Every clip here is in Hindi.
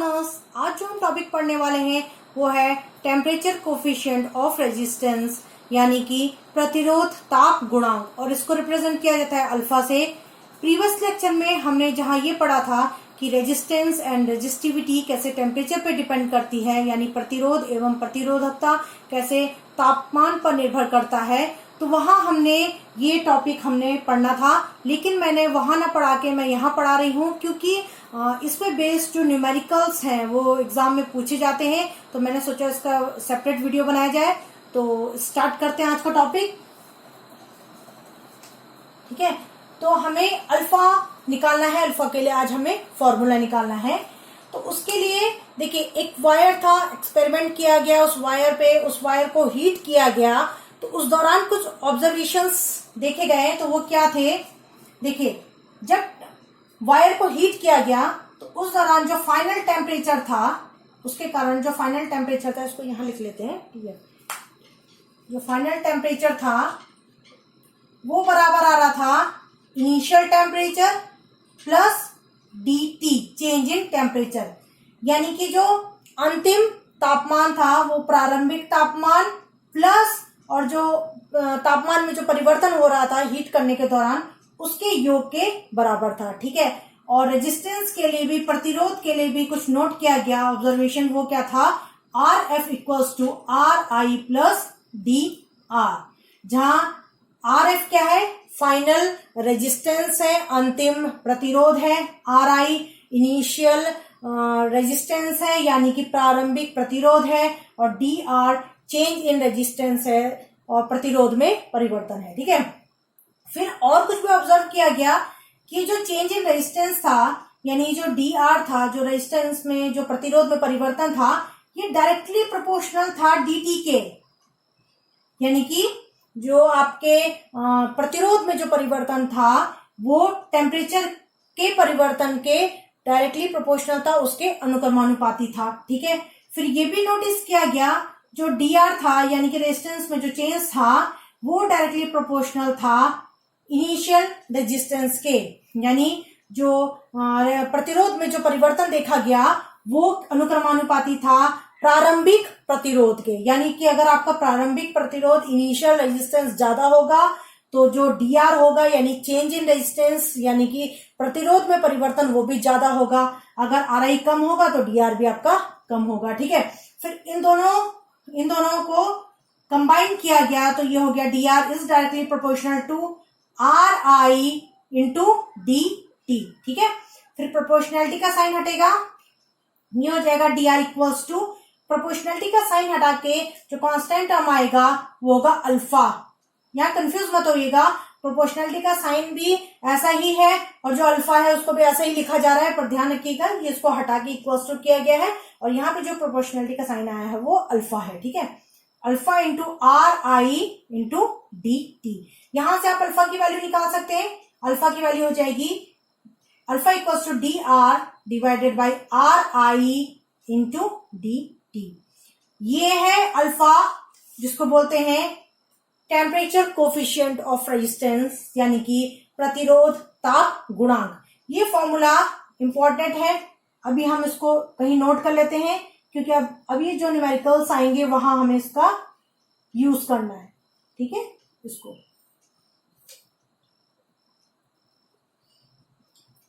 लर्नर्स, आज जो हम टॉपिक पढ़ने वाले हैं वो है टेम्परेचर कोफिशिएंट ऑफ रेजिस्टेंस, यानी कि प्रतिरोध ताप गुणांक, और इसको रिप्रेजेंट किया जाता है अल्फा से। प्रीवियस लेक्चर में हमने जहां ये पढ़ा था कि रेजिस्टेंस एंड रेजिस्टिविटी कैसे टेम्परेचर पे डिपेंड करती है, यानी प्रतिरोध एवं प्रतिरोधकता कैसे तापमान पर निर्भर करता है, तो वहां हमने ये टॉपिक हमने पढ़ना था। लेकिन मैंने वहां ना पढ़ा के मैं यहाँ पढ़ा रही हूँ, क्योंकि इसमें बेस्ड जो न्यूमेरिकल्स हैं वो एग्जाम में पूछे जाते हैं, तो मैंने सोचा इसका सेपरेट वीडियो बनाया जाए। तो स्टार्ट करते हैं आज का टॉपिक। ठीक है, तो हमें अल्फा निकालना है। अल्फा के लिए आज हमें फॉर्मूला निकालना है। तो उसके लिए देखिए, एक वायर था, एक्सपेरिमेंट किया गया उस वायर पे, उस वायर को हीट किया गया। तो उस दौरान कुछ ऑब्जर्वेशंस देखे गए। तो वो क्या थे, देखिए, जब वायर को हीट किया गया तो उस दौरान जो फाइनल टेम्परेचर था, उसके कारण जो फाइनल टेम्परेचर था, इसको यहां लिख लेते हैं। ठीक है, जो फाइनल टेम्परेचर था वो बराबर आ रहा था initial temperature plus dt, change in temperature, यानी कि जो अंतिम तापमान था वो प्रारंभिक तापमान प्लस और जो तापमान में जो परिवर्तन हो रहा था हीट करने के दौरान उसके योग के बराबर था। ठीक है, और रेजिस्टेंस के लिए भी, प्रतिरोध के लिए भी कुछ नोट किया गया ऑब्जर्वेशन। वो क्या था, R F equals to R I plus D R, जहां आर एफ क्या है, फाइनल रेजिस्टेंस है, अंतिम प्रतिरोध है, आर आई इनिशियल रेजिस्टेंस है, यानी कि प्रारंभिक प्रतिरोध है, और D R change in resistance है और प्रतिरोध में परिवर्तन है। ठीक है, फिर और कुछ भी ऑब्जर्व किया गया कि जो चेंज इन रेजिस्टेंस था, यानी जो डी आर था, जो रेजिस्टेंस में जो प्रतिरोध में परिवर्तन था, ये डायरेक्टली प्रोपोर्शनल था डी टी के, यानी कि जो आपके प्रतिरोध में जो परिवर्तन था वो टेम्परेचर के परिवर्तन के डायरेक्टली प्रोपोर्शनल था, उसके अनुक्रमानुपाती था। ठीक है, फिर ये भी नोटिस किया गया जो डी आर था, यानी कि रेजिस्टेंस में जो चेंज था वो डायरेक्टली प्रोपोर्शनल था इनिशियल रेजिस्टेंस के, यानी जो प्रतिरोध में जो परिवर्तन देखा गया वो अनुक्रमानुपाती था प्रारंभिक प्रतिरोध के, यानी कि अगर आपका प्रारंभिक प्रतिरोध इनिशियल रेजिस्टेंस ज्यादा होगा तो जो डी आर होगा, यानी चेंज इन रेजिस्टेंस, यानी कि प्रतिरोध में परिवर्तन, वो भी ज्यादा होगा। अगर आर आई कम होगा तो डी आर भी आपका कम होगा। ठीक है, फिर इन दोनों को कंबाइन किया गया तो ये हो गया D R is directly proportional to R I into D T. ठीक है, फिर प्रोपोर्शनैलिटी का साइन हटेगा, ये हो जाएगा D R equals to, proportionality का साइन हटा के जो कांस्टेंट टर्म आएगा वो होगा अल्फा। यहाँ कंफ्यूज मत होइएगा, प्रोपोर्शनैलिटी का साइन भी ऐसा ही है और जो अल्फा है उसको भी ऐसा ही लिखा जा रहा है, पर ध्यान रखिएगा ये इसको हटा के इक्वल्स टू किया गया है, और यहाँ पे जो प्रोपोर्शनैलिटी का साइन आया है वो अल्फा है। ठीक है, alpha into are I into D T. यहां से आप अल्फा की वैल्यू निकाल सकते हैं। अल्फा की वैल्यू हो जाएगी alpha equals to D R divided by R I into D T. ये है अल्फा, जिसको बोलते हैं टेम्परेचर कोफिशिएंट ऑफ रेजिस्टेंस, यानी कि प्रतिरोध ताप गुणांक। ये फॉर्मूला इंपॉर्टेंट है, अभी हम इसको कहीं नोट कर लेते हैं, क्योंकि अब अभी जो न्यूमेरिकल्स आएंगे वहां हमें इसका यूज करना है। ठीक है, इसको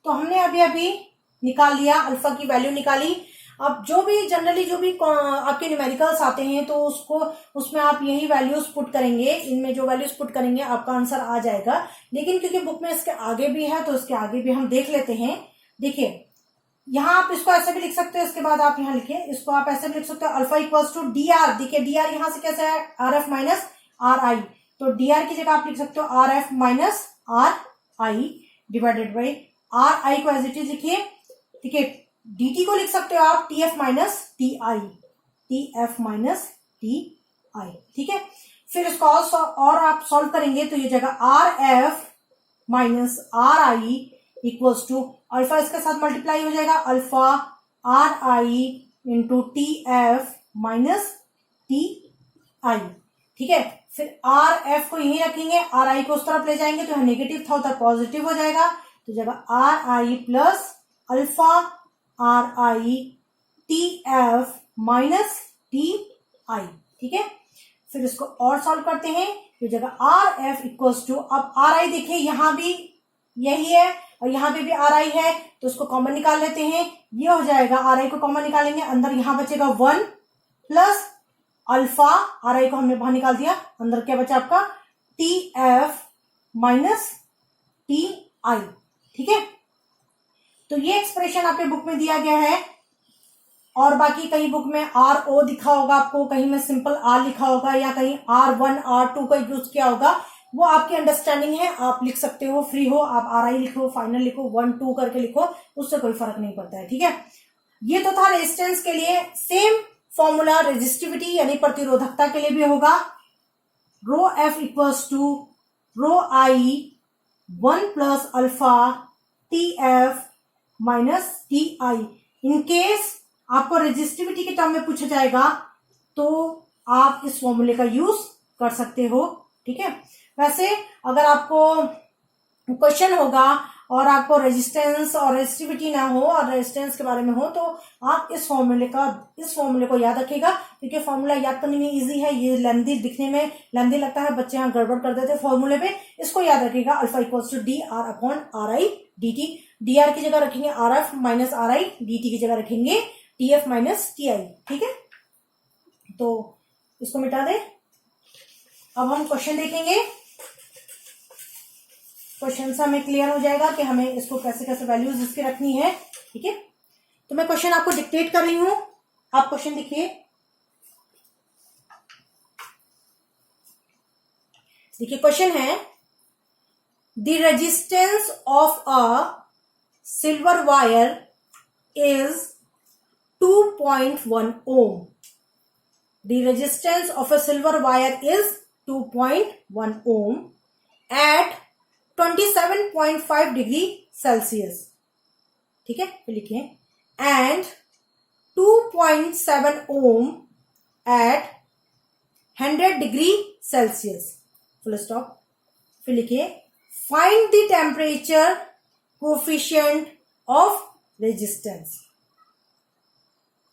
तो हमने अभी निकाल लिया, अल्फा की वैल्यू निकाली। अब जो भी जनरली जो भी आपके न्यूमेरिकल्स आते हैं तो उसमें आप यही वैल्यूज पुट करेंगे, इनमें जो वैल्यूज पुट करेंगे आपका आंसर आ जाएगा। लेकिन क्योंकि बुक में इसके आगे भी है तो इसके आगे भी हम देख लेते हैं। देखिए, यहाँ आप इसको ऐसे भी लिख सकते हो, इसके बाद आप यहाँ लिखिए, इसको आप ऐसे भी लिख सकते हो, alpha equals to D R. देखिए, डी आर यहाँ से कैसे है, R F minus R I, तो डी आर की जगह आप लिख सकते हो R F minus R I divided by R I को एज इट इज लिखिए। देखिए, डी टी को लिख सकते हो आप T F minus T I, T F minus T I. ठीक है, फिर इसको और आप सॉल्व करेंगे तो ये जगह R F minus R I equals to alpha, इसके साथ मल्टीप्लाई हो जाएगा, alpha R I into T F minus T I. ठीक है, फिर आर एफ को यही रखेंगे, आर आई को उस तरफ ले जाएंगे तो नेगेटिव था उधर पॉजिटिव हो जाएगा, तो जगह are I plus alpha R I T F minus T I. ठीक है, फिर इसको और सॉल्व करते हैं। ये जगह आर एफ इक्वल्स टू, अब आर आई देखिए यहां भी यही है और यहां पे भी आर आई है, तो उसको कॉमन निकाल लेते हैं। ये हो जाएगा, आर आई को कॉमन निकालेंगे, अंदर यहां बचेगा 1 प्लस अल्फा, आर आई को हमने बाहर निकाल दिया, अंदर क्या बचा आपका T F minus T I. ठीक है, तो ये एक्सप्रेशन आपके बुक में दिया गया है, और बाकी कहीं बुक में आर ओ दिखा होगा आपको, कहीं में सिंपल आर लिखा होगा, या कहीं R1 R2 का यूज किया होगा, वो आपकी अंडरस्टैंडिंग है, आप लिख सकते हो, फ्री हो, आप आर आई लिखो, फाइनल लिखो, 1 2 करके लिखो, उससे कोई फर्क नहीं पड़ता है। ठीक है, ये तो था रेजिस्टेंस के लिए। सेम फॉर्मूला रेजिस्टिविटी यानी प्रतिरोधकता के लिए भी होगा। Rho F equals to rho I 1 plus alpha T F minus T I. In case आपको रेजिस्टिविटी के टर्म में पूछा जाएगा तो आप इस फॉर्मूले का यूज कर सकते हो। ठीक है, वैसे अगर आपको क्वेश्चन होगा और आपको रेजिस्टेंस और रेजिस्टिविटी ना हो और रेजिस्टेंस के बारे में हो, तो आप इस फॉर्मूले को याद रखिएगा, क्योंकि फॉर्मूला याद करने में इजी है, ये लेंथी दिखने में लेंथी लगता है, बच्चे यहाँ गड़बड़ कर देते हैं फॉर्मूले पे। इसको याद रखिएगा, alpha equals to D R upon R I D T. D R की जगह रखेंगे R F minus R I, D T की जगह रखेंगे T F minus T I. ठीक है, तो इसको मिटा दे। अब हम क्वेश्चन देखेंगे, क्वेश्चन से हमें क्लियर हो जाएगा कि हमें इसको कैसे कैसे वैल्यूज इसकी रखनी है। ठीक है, तो मैं क्वेश्चन आपको डिक्टेट कर रही हूं, आप क्वेश्चन देखिए। देखिए क्वेश्चन है, the resistance of a silver wire is 2.1 ohm. The resistance of a silver wire is 2.1 ohm at 27.5 degree Celsius. ठीक है, फिर लिखिए and 2.7 ohm at 100 degree Celsius. Full stop. फिर लिखिए find the temperature coefficient of resistance.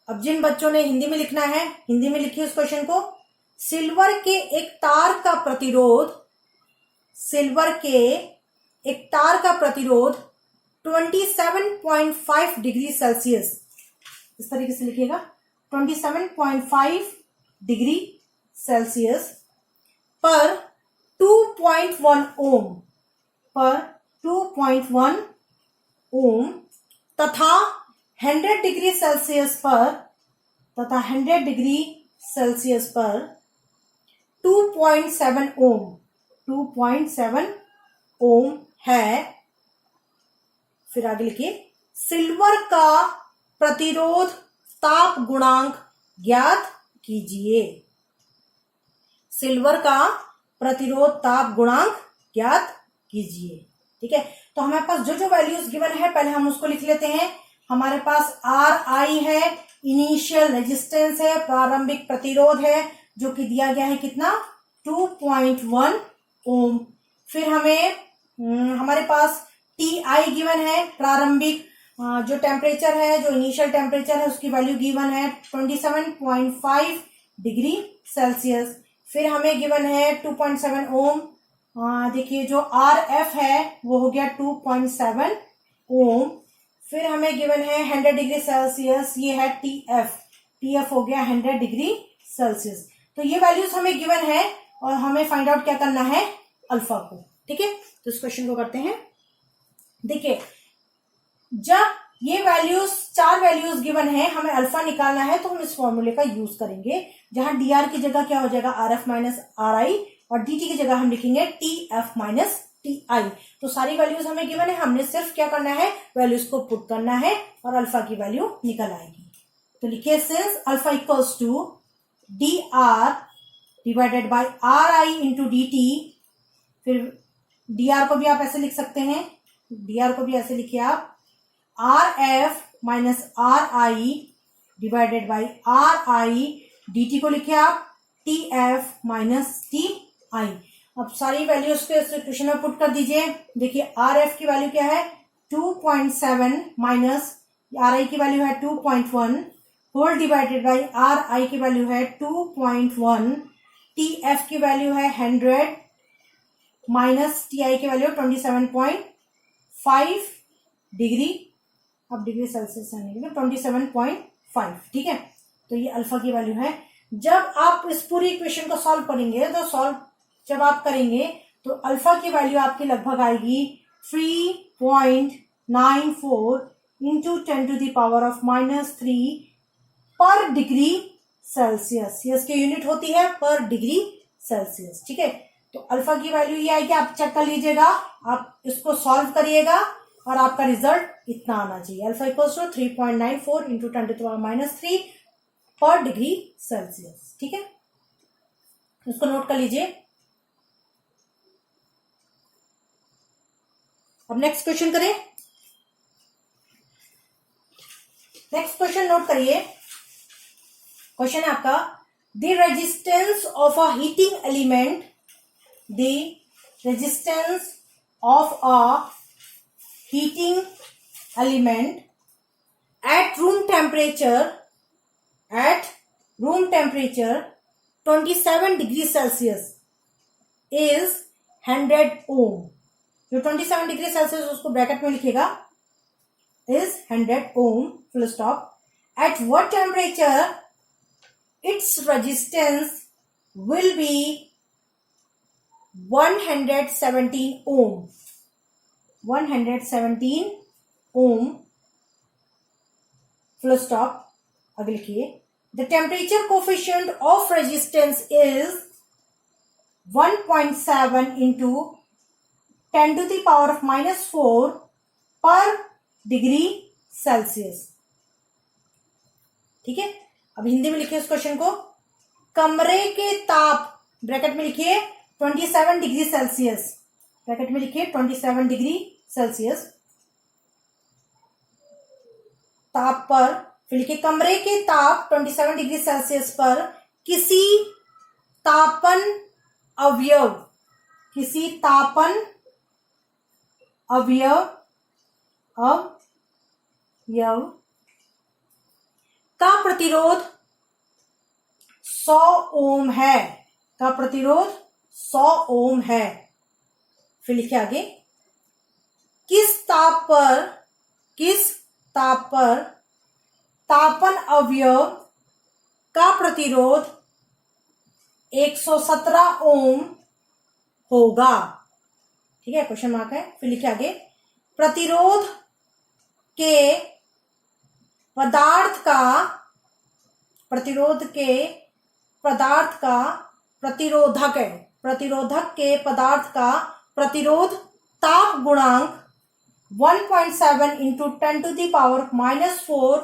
अब जिन बच्चों ने हिंदी में लिखना है, हिंदी में लिखिए उस क्वेश्चन को। सिल्वर के एक तार का प्रतिरोध, सिल्वर के एक तार का प्रतिरोध 27.5 डिग्री सेल्सियस, इस तरीके से लिखिएगा 27.5 डिग्री सेल्सियस पर 2.1 ओम, पर 2.1 ओम तथा 100 डिग्री सेल्सियस पर, तथा 100 डिग्री सेल्सियस पर 2.7 ओम, 2.7 ओम है। फिर आगे लिखिए सिल्वर का प्रतिरोध ताप गुणांक ज्ञात कीजिए। सिल्वर का प्रतिरोध ताप गुणांक ज्ञात कीजिए। ठीक है, तो हमारे पास जो जो वैल्यूज गिवन है पहले हम उसको लिख लेते हैं। हमारे पास आर आई है, इनिशियल रेजिस्टेंस है, प्रारंभिक प्रतिरोध है, जो कि दिया गया है कितना 2.1 ओम। फिर हमारे पास टी आई गिवन है, प्रारंभिक जो टेम्परेचर है, जो इनिशियल टेम्परेचर है उसकी वैल्यू गिवन है 27.5 डिग्री सेल्सियस। फिर हमें गिवन है 2.7 ओम। देखिए जो आर एफ है वो हो गया 2.7 ओम। फिर हमें गिवन है 100 डिग्री सेल्सियस, ये है टी एफ हो गया 100 डिग्री सेल्सियस। तो ये वैल्यूज हमें गिवन है और हमें फाइंड आउट क्या करना है, अल्फा को। ठीक है, तो इस क्वेश्चन को करते हैं। देखिए जब ये वैल्यूज 4 वैल्यूज गिवन है, हमें अल्फा निकालना है, तो हम इस फॉर्मूले का यूज करेंगे, जहां डी आर की जगह क्या हो जाएगा आर एफ माइनस आर आई, और डी टी की जगह हम लिखेंगे टी एफ माइनस टी आई। तो सारी वैल्यूज हमें गिवन है, हमने सिर्फ क्या करना है, वैल्यूज को पुट करना है और अल्फा की वैल्यू निकल आएगी। तो लिखिए since alpha equals to D R divided by R I into D T. फिर डी आर को भी आप ऐसे लिख सकते हैं, डी आर को भी ऐसे लिखिए आप are F minus R I divided by R I, D T को लिखिए आप टी एफ माइनस टी आई। अब सारी वैल्यूज को इस इक्वेशन में पुट कर दीजिए। देखिए आर एफ की वैल्यू क्या है 2.7 माइनस आर आई की वैल्यू है 2.1, whole divided by R I की वैल्यू है 2.1, टी एफ की वैल्यू है 100 माइनस टी आई की वैल्यू 27.5 डिग्री, अब डिग्री सेल्सियस आने 27.5, ठीक है। तो ये अल्फा की वैल्यू है। जब आप इस पूरी इक्वेशन को सॉल्व करेंगे तो जब आप करेंगे तो अल्फा की वैल्यू आपकी लगभग आएगी 3.94 इंटू 10⁻³ पर डिग्री सेल्सियस। ये इसकी यूनिट होती है पर डिग्री सेल्सियस, ठीक है। तो अल्फा की वैल्यू ये आएगी, आप चेक कर लीजिएगा, आप इसको सॉल्व करिएगा और आपका रिजल्ट इतना आना चाहिए। अल्फा इक्वल्स टू 3.94 इंटू 10⁻³ पर डिग्री सेल्सियस, ठीक है। इसको नोट कर लीजिए। अब नेक्स्ट क्वेश्चन करें। नेक्स्ट क्वेश्चन नोट करिए। क्वेश्चन है आपका, the resistance of a heating element, the resistance of a heating element at room temperature 27 degree Celsius is 100 ohm। जो 27 डिग्री सेल्सियस उसको ब्रैकेट में लिखेगा is 100 ohm full stop। at what temperature its resistance will be 117 ohm। 117 ohm full stop। आगे लिखिए, the temperature coefficient of resistance is 1.7 into 10⁻⁻4 पर डिग्री सेल्सियस, ठीक है। अब हिंदी में लिखिए इस क्वेश्चन को, कमरे के ताप ब्रैकेट में लिखिए 27 डिग्री सेल्सियस, ब्रैकेट में लिखिए 27 डिग्री सेल्सियस ताप पर, फिर लिखिए कमरे के ताप 27 डिग्री सेल्सियस पर किसी तापन अवयव का प्रतिरोध 100 ओम है, का प्रतिरोध 100 ओम है। फिर लिखिए आगे, किस ताप पर तापन अवयव का प्रतिरोध 117 ओम होगा, ठीक है, क्वेश्चन मार्क है। फिर लिखिए आगे, प्रतिरोध के पदार्थ का प्रतिरोधक के पदार्थ का प्रतिरोध ताप गुणांक 1.7 इंटू 10⁻⁻4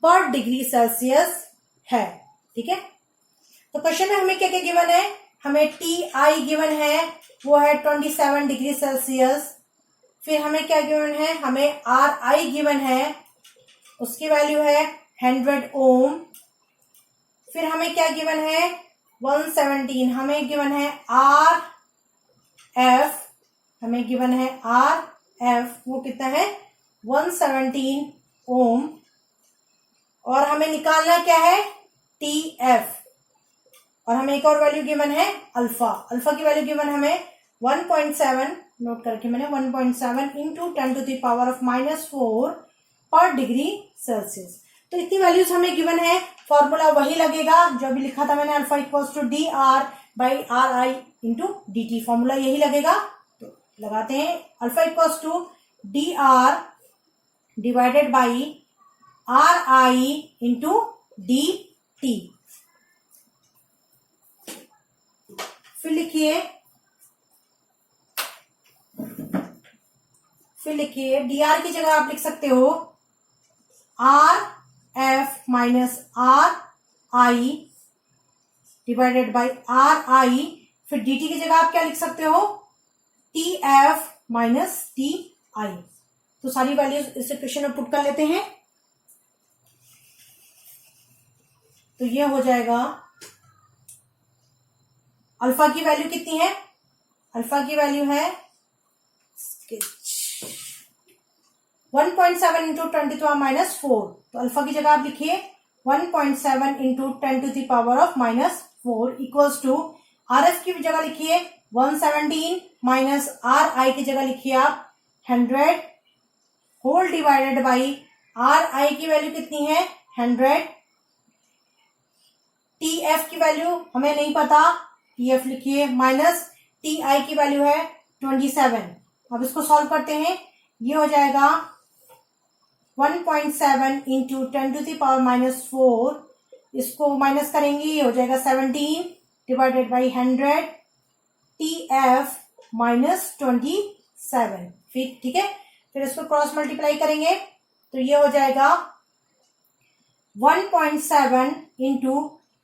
पर डिग्री सेल्सियस है, ठीक है। तो क्वेश्चन में हमें क्या क्या गिवन है, हमें टी आई गिवन है, वो है 27 डिग्री सेल्सियस। फिर हमें क्या गिवन है, हमें आर आई गिवन है, उसकी वैल्यू है 100 ओम। फिर हमें क्या गिवन है 117, हमें गिवन है आर एफ, वो कितना है 117 ओम। और हमें निकालना क्या है टी एफ, और हमें एक और वैल्यू गिवन है अल्फा की वैल्यू गिवन हमें 1.7, नोट करके मैंने 1.7 इंटू 10⁻⁻4 पर डिग्री सेल्सियस। तो इतनी वैल्यूज हमें गिवन है, फॉर्मूला वही लगेगा जो अभी लिखा था मैंने, alpha equals to D R by R I into D T, formula यही लगेगा। तो लगाते हैं, alpha equals to D R divided by R I into D T. फिर लिखिए डी आर की जगह आप लिख सकते हो R F minus R I divided by R आई। फिर डी टी की जगह आप क्या लिख सकते हो टी एफ माइनस टी आई। तो सारी वैल्यूज इस इक्वेशन में पुट कर लेते हैं, तो ये हो जाएगा, अल्फा की वैल्यू कितनी है, अल्फा की वैल्यू है 1.7 into 10 to the power minus 4, तो अल्फा की जगह आप लिखिए 1.7 into 10 to the power of minus 4 equals to R F की जगह लिखिए 117 माइनस आर आई की जगह लिखिए आप 100 whole divided by R I की वैल्यू कितनी है 100, टी एफ की वैल्यू हमें नहीं पता, टी एफ लिखिए माइनस टी आई की वैल्यू है 27। अब इसको सॉल्व करते हैं, ये हो जाएगा 1.7 into 10 to the power minus 4, इसको माइनस करेंगे ये हो जाएगा 17 divided by 100 T F minus 27। फिर ठीक है, फिर इसको क्रॉस मल्टीप्लाई करेंगे तो ये हो जाएगा 1.7 into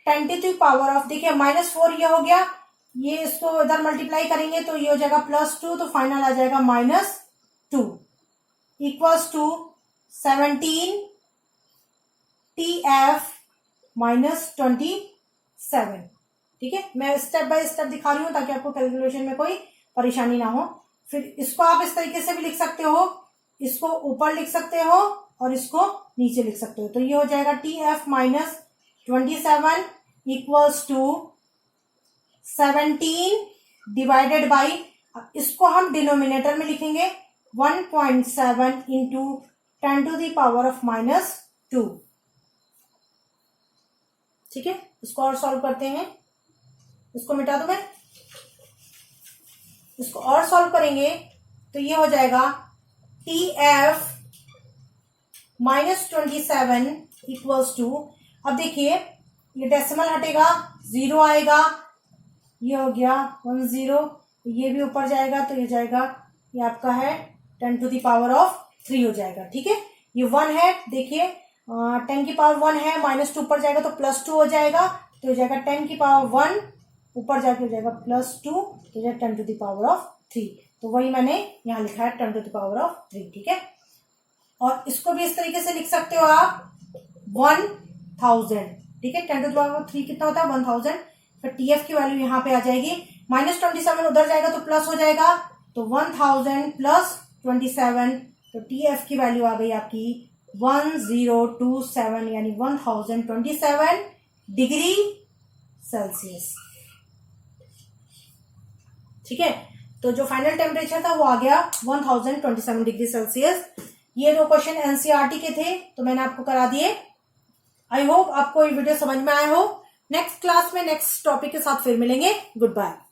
10 to the power of, देखिए -4 ये हो गया, ये इसको इधर मल्टीप्लाई करेंगे तो ये हो जाएगा +2, तो फाइनल आ जाएगा -2 equals to 17 T F minus 27। ठीक है, मैं स्टेप बाय स्टेप दिखा रही हूं ताकि आपको कैलकुलेशन में कोई परेशानी ना हो। फिर इसको आप इस तरीके से भी लिख सकते हो, इसको ऊपर लिख सकते हो और इसको नीचे लिख सकते हो, तो ये हो जाएगा T F minus 27 equals to 17 divided by, इसको हम डिनोमिनेटर में लिखेंगे 1.7 into 10 to the power of -2। ठीक है, इसको और सॉल्व करते हैं, इसको मिटा दो मैं, इसको और सॉल्व करेंगे तो ये हो जाएगा टी एफ -27 इक्वल्स टू, अब देखिए ये डेसिमल हटेगा 0 आएगा, ये हो गया 10, ये भी ऊपर जाएगा तो ये जाएगा, ये आपका है 10 टू द पावर ऑफ 3 हो जाएगा। ठीक है, ये 1 है, देखिए 10 की पावर 1 है, -2 ऊपर जाएगा तो +2 हो जाएगा, तो हो जाएगा 10 की पावर 1 ऊपर जाके हो जाएगा +2, तो जाएगा 10 टू द पावर ऑफ 3, तो वही मैंने यहाँ लिखा है 10 टू द पावर ऑफ 3। ठीक है, और इसको भी इस तरीके से लिख सकते हो आप 1000। ठीक है, 10 टू द पावर ऑफ 3 कितना होता है 1000, फिर टी एफ की वैल्यू यहाँ पे आ जाएगी, -27 उधर जाएगा तो प्लस हो जाएगा, तो 1000 प्लस 27, तो टी एफ की वैल्यू आ गई आपकी 1027 यानी 1027 डिग्री सेल्सियस। ठीक है, तो जो फाइनल टेम्परेचर था वो आ गया 1027 डिग्री सेल्सियस। ये 2 क्वेश्चन एनसीईआरटी के थे तो मैंने आपको करा दिए। आई होप आपको ये वीडियो समझ में आया हो। नेक्स्ट क्लास में नेक्स्ट टॉपिक के साथ फिर मिलेंगे। Good bye.